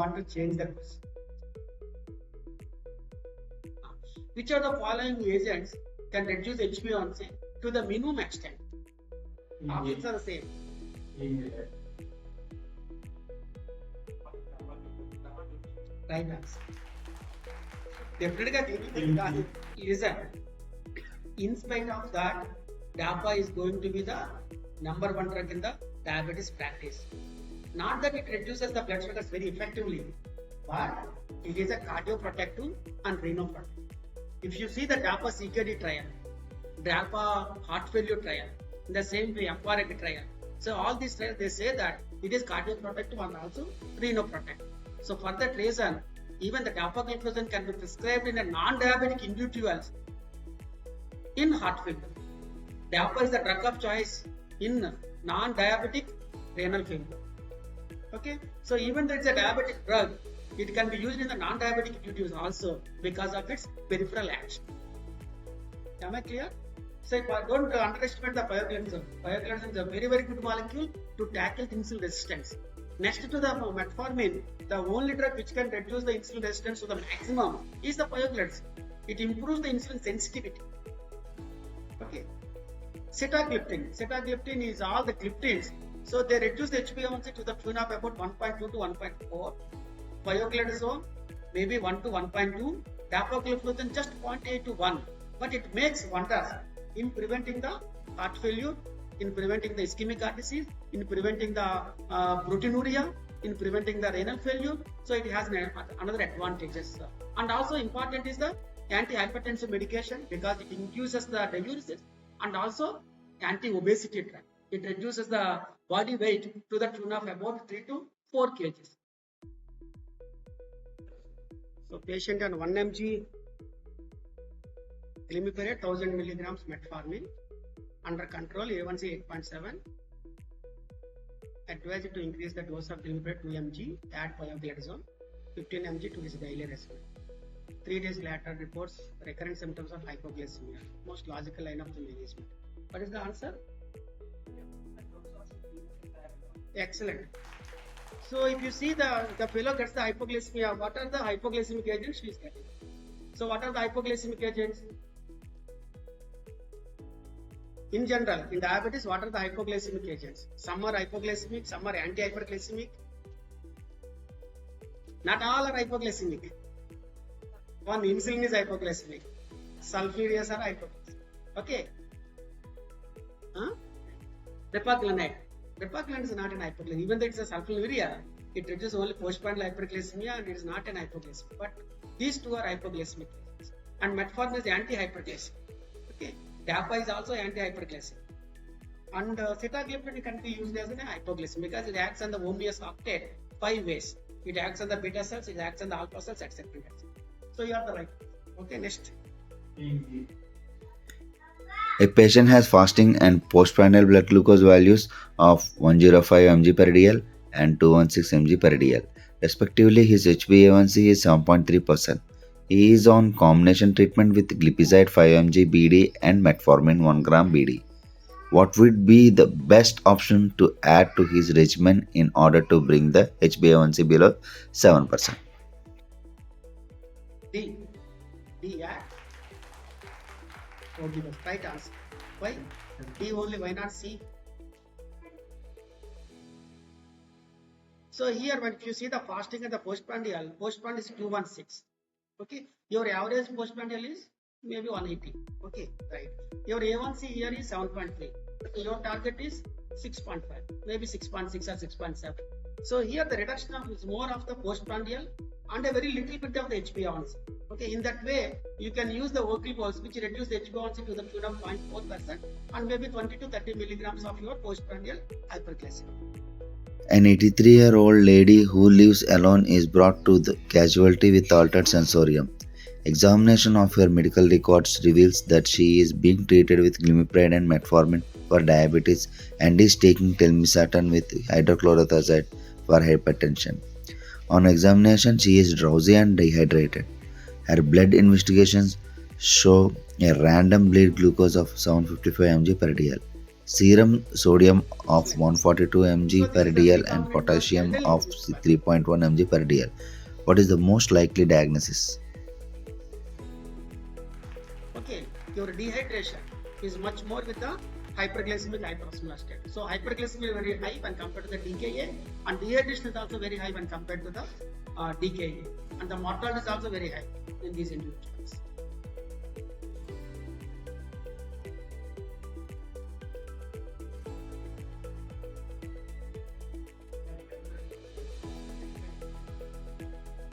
want to change the question. Which of the following agents can reduce HbA1c to the minimum extent? Options are the same. Right answer. Definitely, listen. In spite of that, DAPA is going to be the number one drug in the diabetes practice. Not that it reduces the blood sugars very effectively, but it is a cardioprotective and renoprotective. If you see the DAPA CKD trial, DAPA heart failure trial, in the same way FRAD trial, so all these trials they say that it is cardioprotective and also renoprotective. So for that reason, even the dapagliflozin can be prescribed in a non-diabetic individuals in heart failure. DAPA is the drug of choice in non-diabetic renal failure. Okay, so even though it's a diabetic drug, it can be used in the non-diabetic individuals also because of its peripheral action. Am I clear? So don't underestimate the pioglitazone. Pioglitazone is a very, very good molecule to tackle insulin resistance. Next to the metformin, the only drug which can reduce the insulin resistance to the maximum is the pioglitazone. It improves the insulin sensitivity. Okay. Sitagliptin is all the gliptins. So they reduce the HbA1c to the tune of about 1.2 to 1.4. Pioglitazone maybe 1 to 1.2. Dapagliflozin just 0.8 to 1. But it makes wonders in preventing the heart failure, in preventing the ischemic heart disease, in preventing the proteinuria, in preventing the renal failure. So it has another advantages. And also important is the anti-hypertensive medication because it induces the diuresis and also anti-obesity drug. It reduces the body weight to the tune of about 3 to 4 kgs. So patient on 1 mg glimepiride, 1000 milligrams metformin, under control, A1C 8.7. Advised to increase the dose of glimepiride 2 mg, add pioglitazone 15 mg to his daily regimen. 3 days later reports recurrent symptoms of hypoglycemia. Most logical line of the management. What is the answer? Excellent. So if you see the fellow gets the hypoglycemia, what are the hypoglycemic agents she is getting? So what are the hypoglycemic agents? In general, in diabetes, what are the hypoglycemic agents? Some are hypoglycemic, some are anti-hyperglycemic. Not all are hypoglycemic. One, insulin is hypoglycemic. Sulfurious are hypoglycemic. Okay. Repaglinide. Repaglinide is not an hypoglycemic. Even though it's a sulfonylurea, it reduces only postprandial hyperglycemia and it is not an hypoglycemic. But these two are hypoglycemic agents. And metformin is anti-hyperglycemic. Okay. DAPA is also anti-hyperglycemic. And sitagliptin can be used as an hypoglycemic because it acts on the homeostasis octet 5 ways. It acts on the beta cells, it acts on the alpha cells, etc. So you are the right. Okay, next. A patient has fasting and postprandial blood glucose values of 105 mg per dl and 216 mg per dl. Respectively, his HbA1c is 7.3%. He is on combination treatment with glipizide 5 mg BD and metformin 1 gram BD. What would be the best option to add to his regimen in order to bring the HbA1c below 7%? D, yeah. Okay, the right answer. Why? D only, why not C? So here, when you see the fasting and the postprandial is 216. Okay, your average postprandial is maybe 180. Okay, right. Your A1C here is 7.3. Your target is 6.5, maybe 6.6 or 6.7. So here the reduction is more of the postprandial and a very little bit of the HbA1c. Okay, in that way you can use the Ocrevus which reduce the HbA1c to the tune of 0.4% and maybe 20 to 30 milligrams of your postprandial hyperglycemia. An 83-year-old lady who lives alone is brought to the casualty with altered sensorium. Examination of her medical records reveals that she is being treated with glimepiride and metformin for diabetes and is taking telmisartan with hydrochlorothiazide for hypertension. On examination, she is drowsy and dehydrated. Her blood investigations show a random blood glucose of 755 mg per dl. Serum sodium of Excellent. 142 mg So this per is the dl and recombinant of potassium elderly of individual. 3.1 mg per dl. What is the most likely diagnosis? Okay, your dehydration is much more with the hyperglycemic hyperosmolar state. So hyperglycemia is very high when compared to the DKA, and dehydration is also very high when compared to the DKA, and the mortality is also very high in these individuals.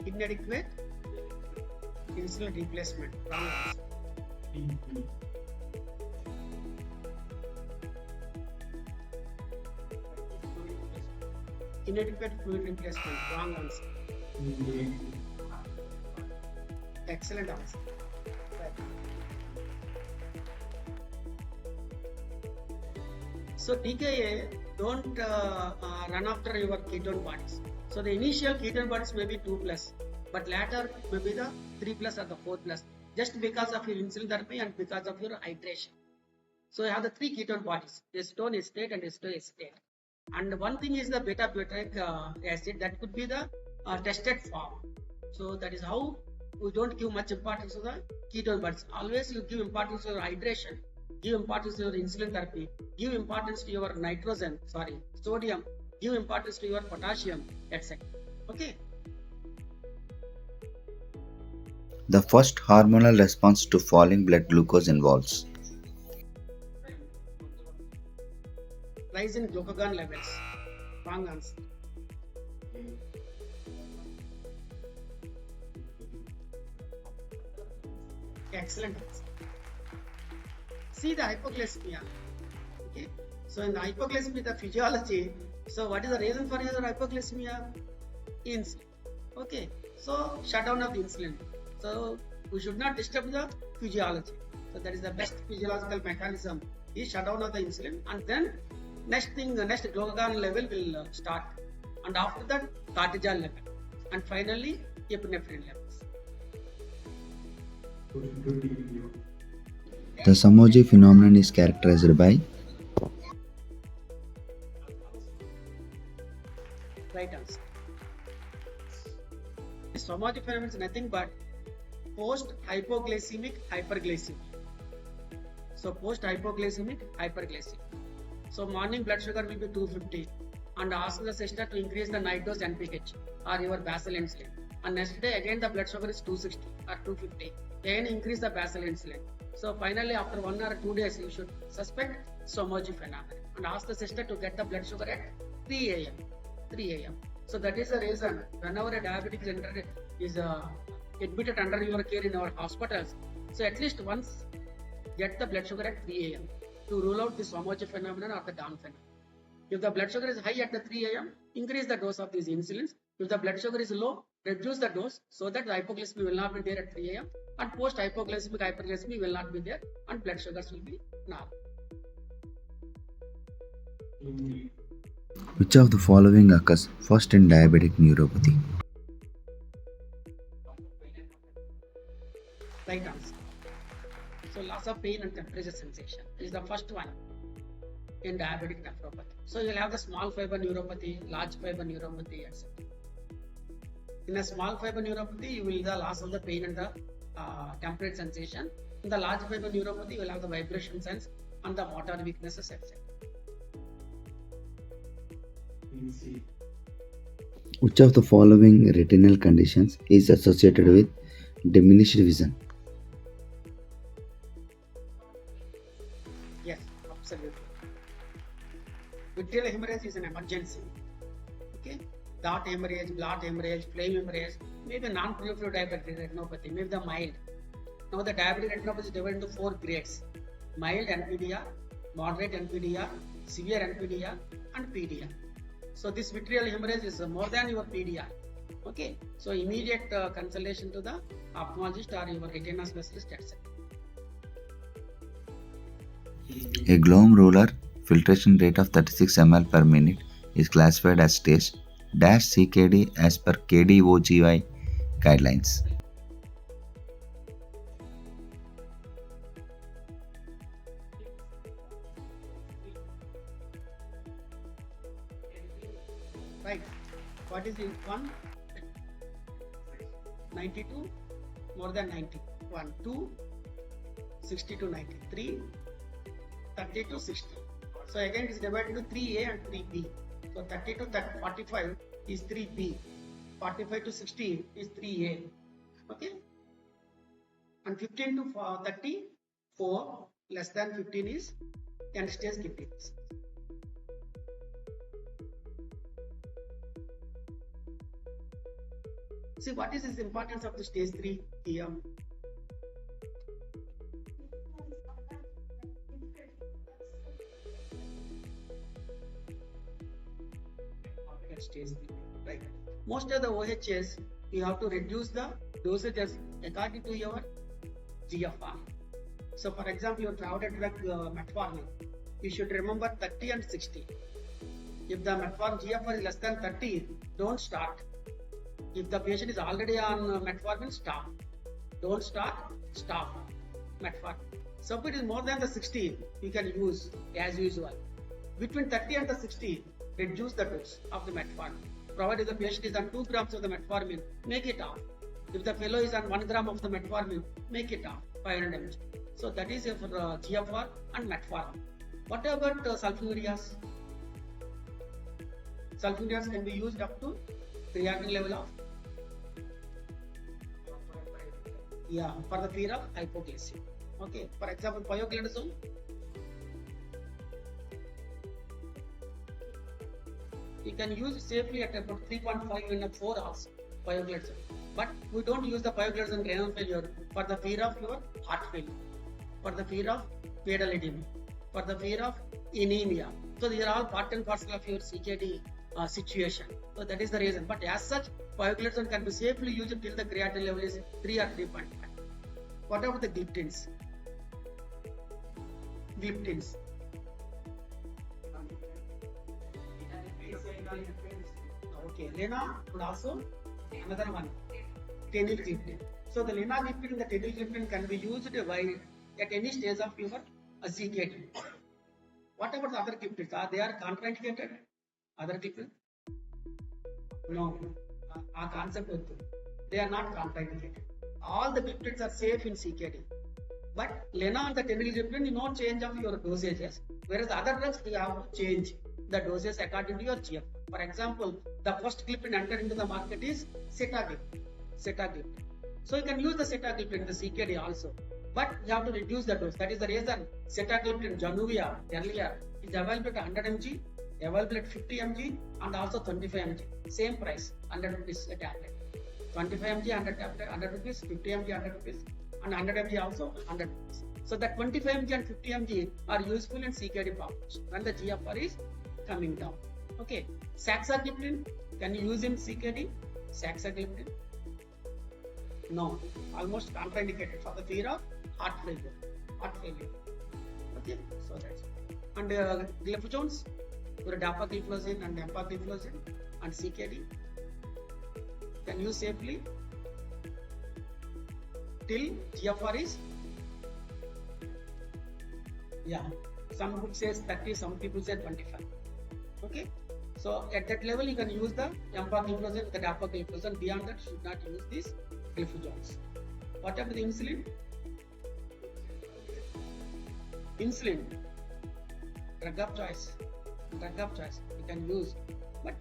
Inadequate insulin replacement. Wrong answer. Inadequate fluid replacement. Wrong answer. Excellent answer. Right. So DKA don't run after your ketone bodies. So the initial ketone bodies may be 2 plus, but later may be the 3 plus or the 4 plus, just because of your insulin therapy and because of your hydration. So you have the 3 ketone bodies, acetone, acetate and acetoacetate. And one thing is the beta-butyric acid, that could be the tested form. So that is how we don't give much importance to the ketone bodies. Always you give importance to your hydration, give importance to your insulin therapy, give importance to your sodium, give importance to your potassium, etc. Okay. The first hormonal response to falling blood glucose involves Rise in glucagon levels. Wrong answer. Excellent answer. See the hypoglycemia. Okay. So in the hypoglycemia, the physiology. So what is the reason for your hypoglycemia? Insulin. Okay. So shutdown of the insulin. So we should not disturb the physiology. So that is the best physiological mechanism. Is shutdown of the insulin, and then next glucagon level will start, and after that cortisol level, and finally epinephrine levels. the Somogyi phenomenon is characterized by Right answer. Somogyi phenomenon is nothing but post hypoglycemic hyperglycemia. So post hypoglycemic hyperglycemia. So morning blood sugar will be 250, and ask the sister to increase the night dose NPH or your basal insulin. And next day again the blood sugar is 260 or 250. Again increase the basal insulin. So finally after 1 or 2 days you should suspect Somogyi phenomenon and ask the sister to get the blood sugar at 3 a.m. 3 a.m. So that is the reason whenever a diabetic center is admitted under your care in our hospitals, so at least once get the blood sugar at 3 a.m. to rule out the Somogyi phenomenon or the Down phenomenon. If the blood sugar is high at the 3 a.m., increase the dose of these insulins. If the blood sugar is low, reduce the dose so that the hypoglycemia will not be there at 3 a.m. and post hypoglycemic hyperglycemia will not be there and blood sugars will be normal. which of the following occurs first in diabetic neuropathy? Right answer. So loss of pain and temperature sensation is the first one in diabetic nephropathy. So you'll have the small fiber neuropathy, large fiber neuropathy, etc. In a small fiber neuropathy, you will have the loss of the pain and the temperature sensation. In the large fiber neuropathy, you will have the vibration sense and the motor weaknesses, etc. Which of the following retinal conditions is associated with diminished vision? Yes, absolutely. Vitreal hemorrhage is an emergency. Okay, dot hemorrhage, blot hemorrhage, flame hemorrhage, maybe non-proliferative diabetic retinopathy, maybe the mild. Now the diabetic retinopathy is divided into 4 grades: mild NPDR, moderate NPDR, severe NPDR, and PDR. So this vitreal hemorrhage is more than your PDR. Okay, so immediate consultation to the ophthalmologist or your retina specialist, etc. A glomerular filtration rate of 36 ml per minute is classified as stage -CKD as per KDOGI guidelines. what is the 1? 92 more than 90. 1, 2, 60 to 90. 3, 30 to 60. So again it is divided into 3A and 3B. So 30 to 45 is 3B. 45 to 60 is 3A. Okay. And 15 to 30, 4 less than 15 is end stage gifting. See, what is the importance of the stage 3 here? Stage 3, right? Most of the OHS, you have to reduce the dosages according to your GFR. So, for example, your crowded drug metformin, you should remember 30 and 60. If the metformin GFR is less than 30, don't start. If the patient is already on metformin, stop. Don't start, stop metformin. So if it is more than the 60, you can use as usual. Between 30 and the 60, reduce the dose of the metformin. Provided the patient is on 2 grams of the metformin, make it off. If the fellow is on 1 gram of the metformin, make it off, 500 mg. So that is for GFR and metformin. What about sulfonylureas? Sulfonylureas can be used up to creatinine level of for the fear of hypoglycemia. Okay, for example, pioglitazone. You can use safely at about 3.5 in 4 hours pioglitazone. But we don't use the pioglitazone renal failure for the fear of your heart failure, for the fear of pedal edema, for the fear of anemia. So these are all part and parcel of your CKD situation. So that is the reason. But as such, pioglitazone can be safely used till the creatinine level is 3 or 3.5. What about the gliptins? Gliptins. Okay, Lena would also another one. Teneligliptin. So the linagliptin and the teneligliptin can be used at any stage of your CKD. What about the other gliptins? Are they contraindicated? Other gliptins? No. Our concept is they are not contraindicated. All the gliptins are safe in CKD. But lena and the teneligliptin, no change of your dosages. Whereas other drugs, you have to change the doses according to your GFR. For example, the first gliptin entered into the market is sitagliptin. So you can use the sitagliptin in the CKD also. But you have to reduce the dose. That is the reason sitagliptin, Januvia earlier is available at 100 mg, available at 50 mg and also 25 mg. Same price, 100 rupees a tablet. 25 mg 100 tablet, 100 rupees, 50 mg 100 rupees and 100 mg also 100 rupees. So that 25 mg and 50 mg are useful in CKD population when the GFR is coming down. Okay, saxagliptin, can you use in CKD? Saxagliptin? No, almost contraindicated for the fear of heart failure. Okay, so that's it. And gliflozins, dapagliflozin and empagliflozin and CKD can use safely till GFR is some book says 30, some people say 25. Okay, so at that level you can use the empagliflozin, the dapagliflozin. Beyond that, should not use these gliflozins. What about the insulin? Insulin, drug of choice. You can use, but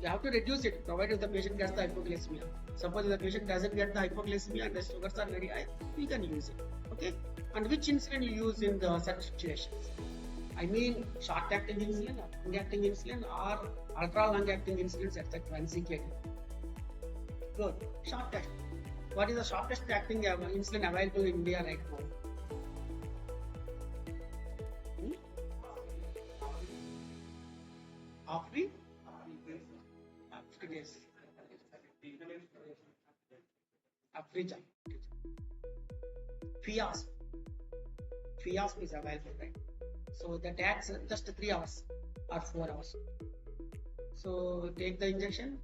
you have to reduce it provided the patient gets the hypoglycemia. Suppose the patient doesn't get the hypoglycemia and the sugars are very high, you can use it. Okay, and which insulin you use in the such situations? I mean, short-acting insulin, long-acting insulin, or ultra-long-acting insulins, etc. and CKD. Good. Short-acting. What is the shortest acting insulin available in India right now? Africa. Fiasp is available, right? So that takes just 3 hours or 4 hours. So take the injection.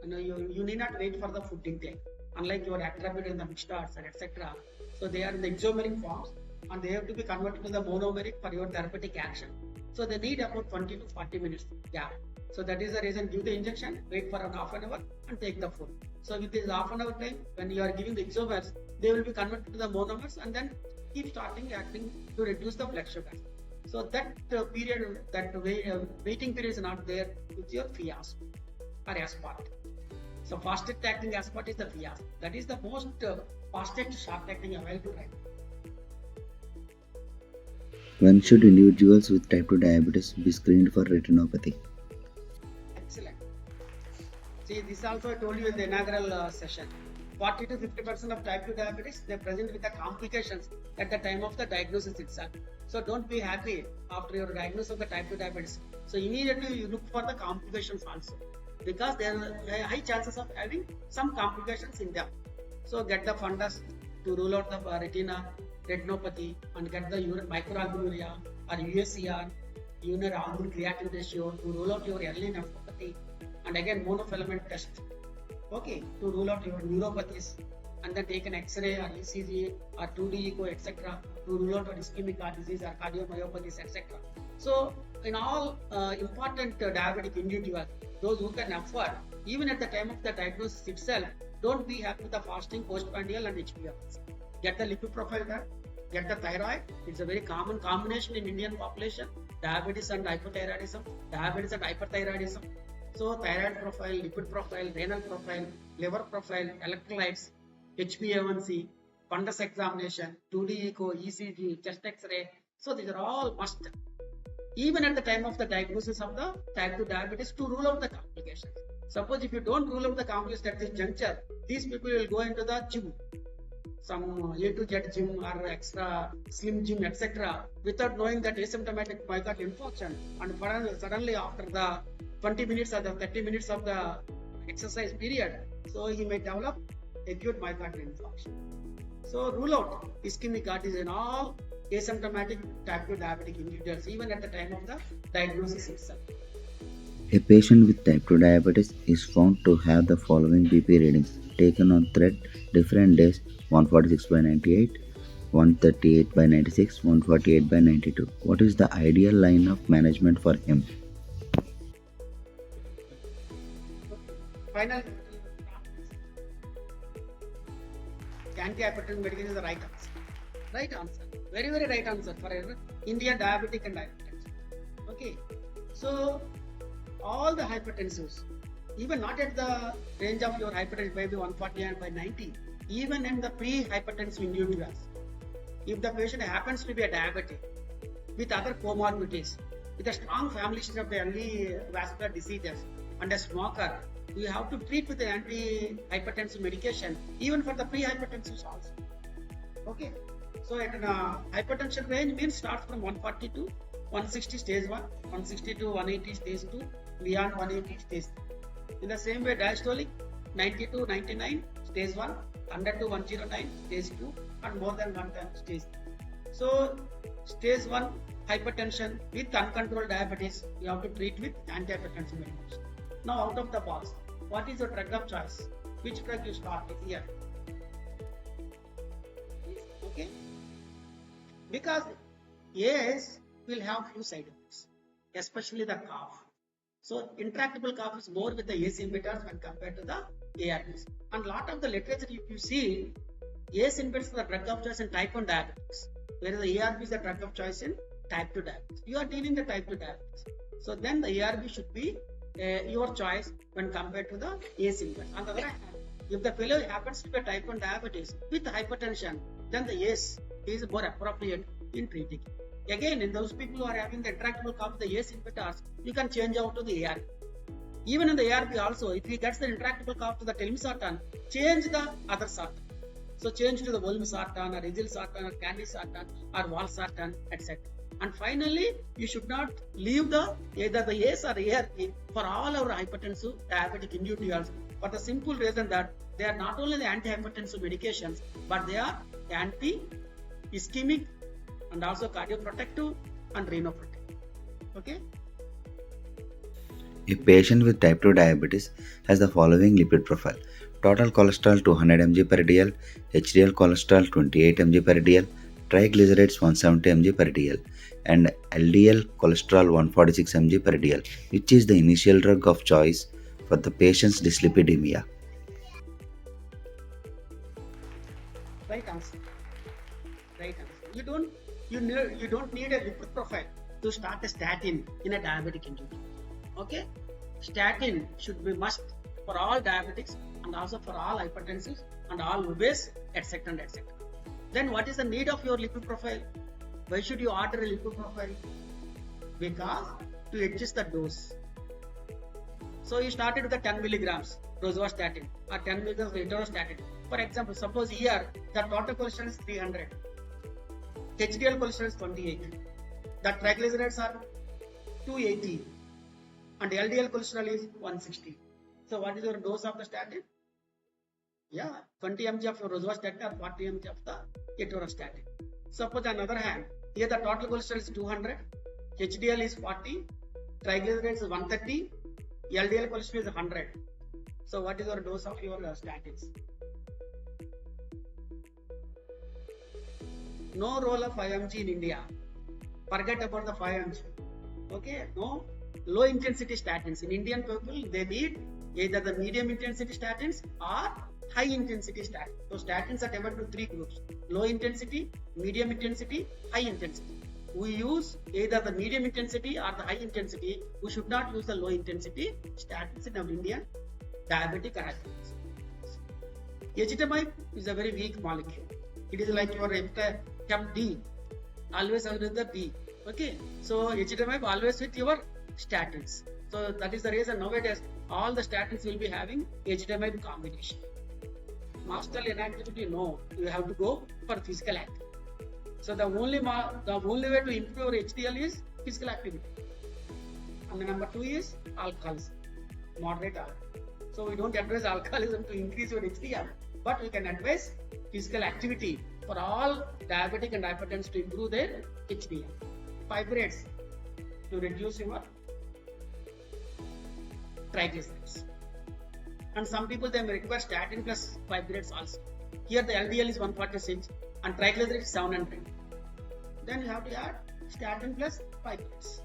You need not wait for the food intake. Unlike your Actrapid and the Mixtards and etc. So they are in the isomeric forms and they have to be converted to the monomeric for your therapeutic action. So they need about 20 to 40 minutes gap. So that is the reason, give the injection, wait for an half an hour and take the food. So with this half an hour time, when you are giving the isomers, they will be converted to the monomers and then keep starting acting to reduce the blood sugar. So that period, waiting period is not there with your Fiasp or Aspart. So fastest acting Aspart is the Fiasp. That is the most fastest short acting available right now. When should individuals with type 2 diabetes be screened for retinopathy? Excellent. See, this also I told you in the inaugural session. 40 to 50% of type 2 diabetes, they present with the complications at the time of the diagnosis itself. So don't be happy after your diagnosis of the type 2 diabetes. So immediately you look for the complications also, because there are high chances of having some complications in them. So get the fundus to rule out the retinopathy, and get the microalbuminuria or USCR, urinary albumin creatinine ratio, to rule out your early nephropathy, and again monofilament test, okay, to rule out your neuropathies, and then take an X-ray or ECG or 2D echo, etc., to rule out your ischemic heart disease or cardiomyopathies, etc. So in all important diabetic individuals, those who can afford, even at the time of the diagnosis itself, don't be happy with the fasting, postprandial and HbA1c. Get the lipid profile there, get the thyroid. It's a very common combination in Indian population, diabetes and hypothyroidism, diabetes and hyperthyroidism. So thyroid profile, lipid profile, renal profile, liver profile, electrolytes, HbA1c, fundus examination, 2D echo, ECG, chest X-ray. So these are all must, even at the time of the diagnosis of the type 2 diabetes, to rule out the complications. Suppose if you don't rule out the complications at this juncture, these people will go into the gym, some A to Z gym or extra slim gym, etc., without knowing that asymptomatic myocardial infarction, and suddenly after the 20 minutes or the 30 minutes of the exercise period, so he may develop acute myocardial infarction. So rule out ischemic heart disease in all asymptomatic type 2 diabetic individuals, even at the time of the diagnosis itself. A patient with type 2 diabetes is found to have the following BP readings taken on thread different days: 146/98, 138/96, 148/92. What is the ideal line of management for him? Final anti-hypertensive medication is the right answer. Right answer. Very, very right answer for Indian diabetic and hypertension. Okay. So all the hypertensives, even not at the range of your hypertension, maybe 140/90, even in the pre-hypertensive individuals, if the patient happens to be a diabetic with other comorbidities, with a strong family history of the early vascular diseases, and a smoker, you have to treat with the anti-hypertensive medication, even for the pre-hypertensives also. Okay. So at hypertension range means starts from 140 to 160 stage 1, 160 to 180 stage 2, beyond 180 stage 3. In the same way, diastolic 90 to 99 stage 1, 100 to 109 stage 2, and more than 110 stage 3. So stage 1 hypertension with uncontrolled diabetes, you have to treat with antihypertensive medication. Now out of the box, what is your drug of choice? Which drug you start with here? Okay, because AS will have few side effects, especially the cough. So intractable cough is more with the ACE inhibitors when compared to the ARBs. And lot of the literature, if you see, ACE inhibitors are the drug of choice in type 1 diabetes, whereas the ARB is the drug of choice in type 2 diabetes. You are dealing the type 2 diabetes. So then the ARB should be your choice when compared to the ACE inhibitors. On the other hand, if the fellow happens to be type 1 diabetes with hypertension, then the ACE is more appropriate in treating. Again, in those people who are having the intractable cough, the ACE inhibitors, you can change out to the ARB. Even in the ARB also, if he gets the intractable cough to the telmisartan, change the other sartan. So change to the olmesartan or isilsartan or candesartan or valsartan, etc. And finally, you should not leave either the ACE or ARB for all our hypertensive diabetic individuals, for the simple reason that they are not only the antihypertensive medications, but they are anti-ischemic and also cardioprotective and renoprotective. Okay. A patient with type 2 diabetes has the following lipid profile: total cholesterol 200 mg per dl, HDL cholesterol 28 mg per dl, triglycerides 170 mg per dl. and LDL cholesterol 146 mg per dl, which is the initial drug of choice for the patient's dyslipidemia. Right answer. Right answer. You don't need a lipid profile to start a statin in a diabetic individual. Okay? Statin should be must for all diabetics and also for all hypertensives and all obese, etc. and etc. Then what is the need of your lipid profile? Why should you order a lipid profile? Because to adjust the dose. So you started with the 10 milligrams rosuvastatin or 10 milligrams atorvastatin. For example, suppose here the total cholesterol is 300, HDL cholesterol is 28, the triglycerides are 280, and LDL cholesterol is 160. So what is your dose of the statin? Yeah, 20 mg of your rosuvastatin or 40 mg of the atorvastatin. Suppose on the other hand, here the total cholesterol is 200, HDL is 40, triglycerides is 130, LDL cholesterol is 100. So what is your dose of your statins? No role of 5 mg in India. Forget about the 5 mg. Okay, no low intensity statins. In Indian people, they need either the medium intensity statins or high intensity statins. So statins are divided into three groups: low intensity, medium intensity, high intensity. We use either the medium intensity or the high intensity. We should not use the low intensity statins in our Indian diabetic arthritis. Ezetimibe is a very weak molecule. It is like your Hep D, always with the D. Okay, so ezetimibe always with your statins. So that is the reason nowadays all the statins will be having ezetimibe combination. Mast cell inactivity, no, you have to go for physical activity. So the only way to improve HDL is physical activity. And the number 2 is alcoholism, moderate alcohol. So we don't advise alcoholism to increase your HDL, but we can advise physical activity for all diabetic and hypertensive to improve their HDL. Fibrates to reduce your triglycerides. And some people they may require statin plus fibrates also. Here the LDL is 146 and triglycerides is 700. Then you have to add statin plus fibrates.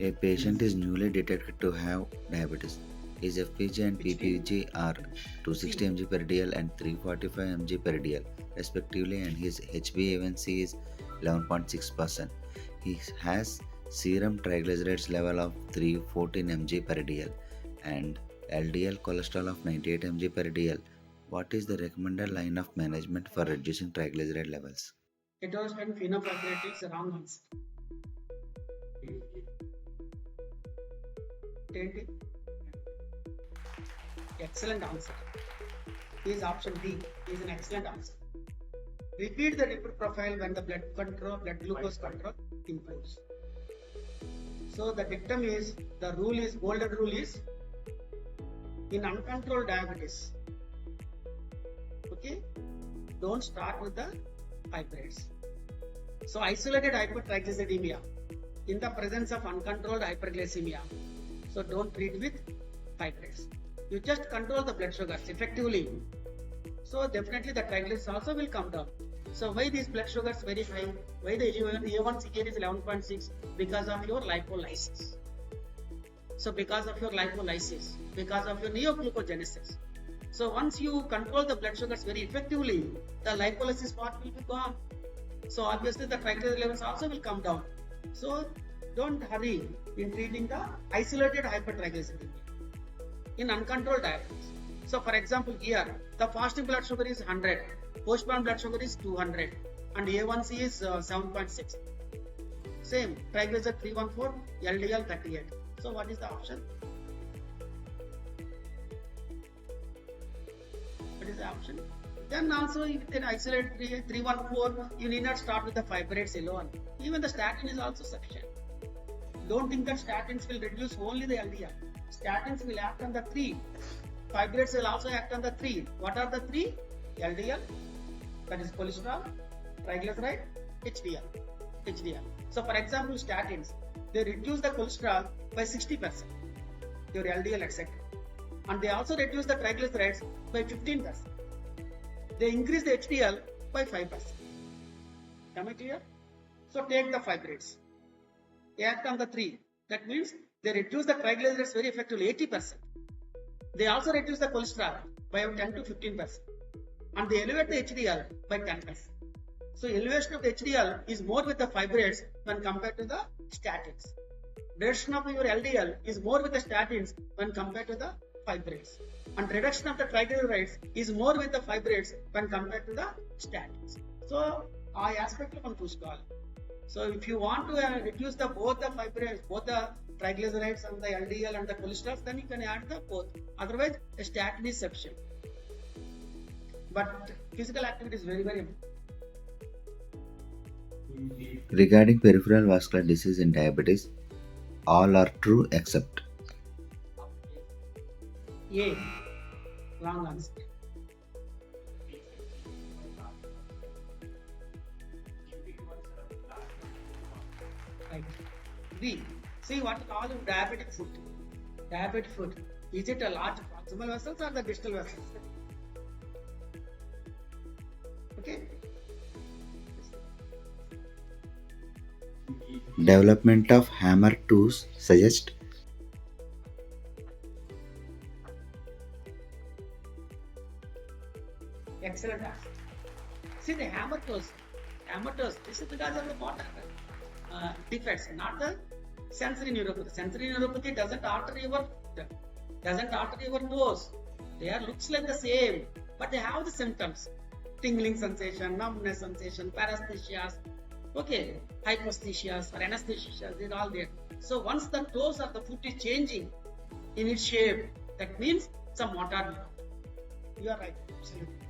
A patient is newly detected to have diabetes. His FPG and PPG are 260 mg per dl and 345 mg per dl respectively, and his HbA1c is 11.6%. He has serum triglycerides level of 314 mg per dl and LDL cholesterol of 98 mg per dl. What is the recommended line of management for reducing triglyceride levels? Atorvastatin fenofibrate is a wrong answer. Excellent answer. Is option D is an excellent answer. Repeat the lipid profile when the blood glucose control improves. So the dictum is, the golden rule is, in uncontrolled diabetes, okay, don't start with the fibrates. So isolated hypertriglyceridemia in the presence of uncontrolled hyperglycemia, so don't treat with fibrates. You just control the blood sugars effectively. So definitely the triglycerides also will come down. So why these blood sugars very high? Why the A1C here is 11.6? Because of your lipolysis. So because of your lipolysis, because of your neoglucogenesis. So once you control the blood sugars very effectively, the lipolysis part will be gone. So obviously the triglyceride levels also will come down. So don't hurry in treating the isolated hypertriglyceridemia in uncontrolled diabetes. So for example here, the fasting blood sugar is 100, postprandial blood sugar is 200 and A1C is 7.6. Same, triglyceride 314, LDL 38. So what is the option? What is the option? Then also you can isolate 314, you need not start with the fibrates alone. Even the statin is also sufficient. Don't think that statins will reduce only the LDL. Statins will act on the 3. Fibrates will also act on the 3. What are the 3? LDL, that is cholesterol, triglyceride, HDL. So for example, statins, they reduce the cholesterol by 60%, your LDL, etc. And they also reduce the triglycerides by 15%. They increase the HDL by 5%. Am I clear? So take the fibrates. Act on the 3. That means they reduce the triglycerides very effectively, 80%. They also reduce the cholesterol by 10 to 15%. And they elevate the HDL by 10%. So elevation of the HDL is more with the fibrates when compared to the statins. Reduction of your LDL is more with the statins when compared to the fibrates. And reduction of the triglycerides is more with the fibrates when compared to the statins. So ఆ aspect లో మనం చూసుకోవాలి. So if you want to reduce both the fibrates, both the triglycerides and the LDL and the cholesterol, then you can add the both. Otherwise, a statin is sufficient. But physical activity is very, very important. Regarding peripheral vascular disease in diabetes, all are true except A. Long answer. Right. B. See what we call diabetic foot. Diabetic foot. Is it a large proximal vessels or the distal vessels? Okay. development of hammer tools suggest Excellent answer. See the hammer toes. This is because of the motor defects, not the sensory neuropathy. Sensory neuropathy doesn't alter your toes. They are looks like the same, but they have the symptoms: tingling sensation, numbness sensation, paresthesia, okay, hyposthesia or anesthesia. They're all there. So once the toes or the foot is changing in its shape, that means some motor neuropathy. You are right. Absolutely.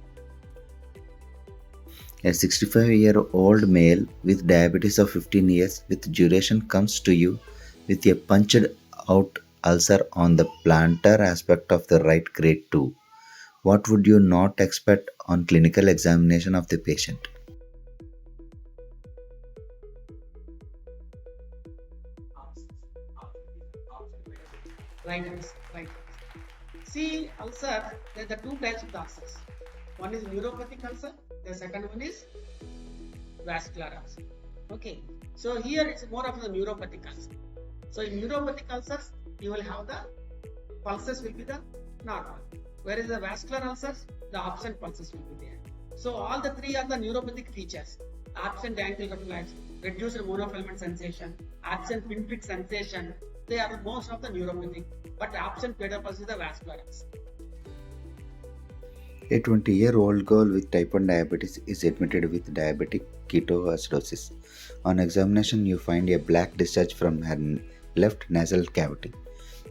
a 65-year-old male with diabetes of 15 years with duration comes to you with a punched out ulcer on the plantar aspect of the right grade 2. What would you not expect on clinical examination of the patient? Right. See, ulcer, there are the two types of the ulcers. One is neuropathic ulcer, the second one is vascular ulcer. Okay, so here it's more of the neuropathic ulcer. So in neuropathic ulcers, you will have the pulses will be the normal, whereas the vascular ulcers, the absent pulses will be there. So all the three are the neuropathic features: absent ankle reflex, reduced monofilament sensation, absent pinprick sensation. They are most of the neuropathic, but absent pedal pulse is the vascular ulcer. A 20-year-old girl with type 1 diabetes is admitted with diabetic ketoacidosis. On examination, you find a black discharge from her left nasal cavity.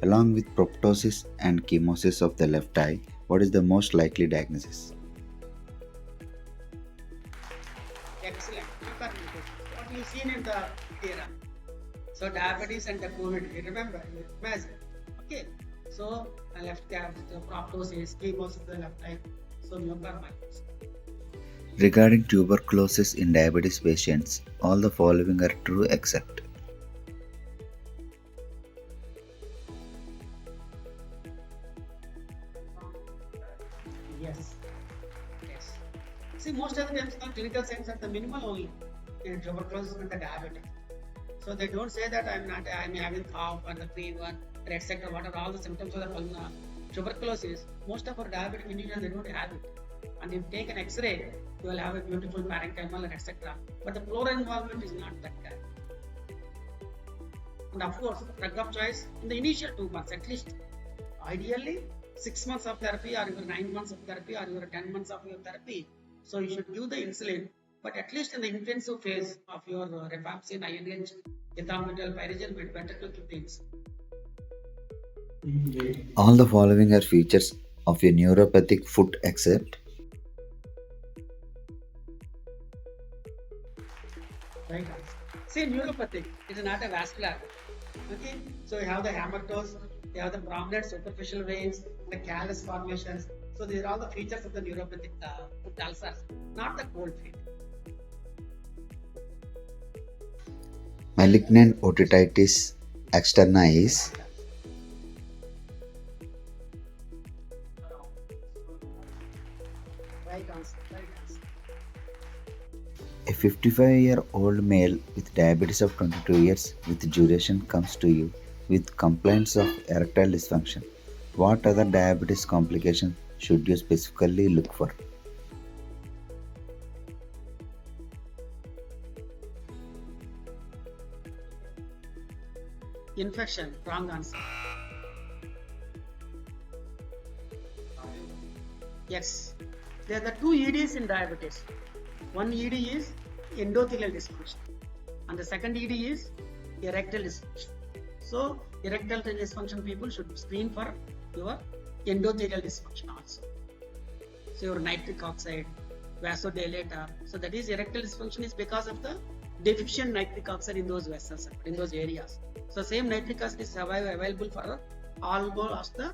Along with proptosis and chemosis of the left eye, what is the most likely diagnosis? Excellent. What you seen in the era. So diabetes and the COVID, you remember, you imagine. Okay. So left cavity, proptosis, chemosis of the left eye. So myopathy. Regarding tuberculosis in diabetes patients, all the following are true except Yes. See, most of the times the clinical signs are the minimal only in tuberculosis and the diabetic. So they don't say that I'm having cough or the fever, etc. What are all the symptoms of the tuberculosis? Most of our diabetic individuals, they don't have it. And if you take an X-ray, you will have a beautiful parenchymal and etc. But the pleural involvement is not that kind. And of course, drug of choice in the initial 2 months at least. Ideally, 6 months of therapy or your 9 months of therapy or your 10 months of your therapy. So you should give the insulin, but at least in the intensive phase of your rifampicin, INH, ethambutol, pyrogen, it better to give the insulin. all the following are features of a neuropathic foot except Right answer. See, neuropathic is not a vascular. Okay, so you have the hammer toes, you have the prominent superficial veins, the callus formations. So these are all the features of the neuropathic foot ulcers, not the cold feet. malignant otitis externa is Right answer. a A 55-year-old male with diabetes of 22 years with duration comes to you with complaints of erectile dysfunction. What other diabetes complications should you specifically look for? Infection, wrong answer. Yes, there are the two EDs in diabetes. One ED is endothelial dysfunction, and the second ED is erectile dysfunction. So, erectile dysfunction people should screen for your endothelial dysfunction also. So, your nitric oxide, vasodilator. So, that is erectile dysfunction is because of the deficient nitric oxide in those vessels, in those areas. So, same nitric acid is available for almost the.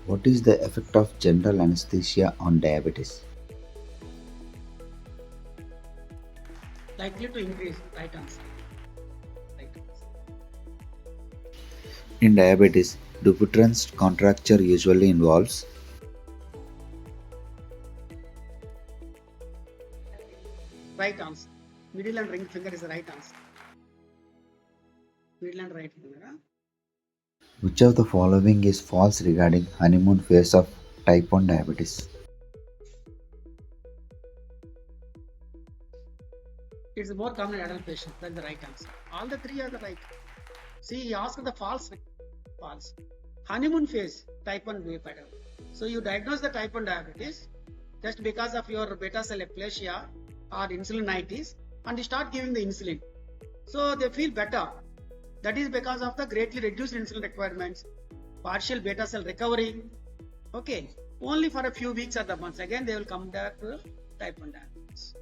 What is the effect of general anesthesia on diabetes? Likely to increase, right answer. Right answer. In diabetes, Dupuytren's contracture usually involves Right answer. Middle and ring finger is the right answer. Middle and right finger. Huh? which of the following is false regarding honeymoon phase of type 1 diabetes? It's more common in adult patients. That's the right answer. All the three are the right. See, he asked the false. False. Honeymoon phase, type 1 diabetes. So you diagnose the type 1 diabetes just because of your beta cell aplasia or insulinitis, and you start giving the insulin. So they feel better. That is because of the greatly reduced insulin requirements, partial beta cell recovery. Okay, only for a few weeks or the months. Again, they will come back to type 1 diabetes.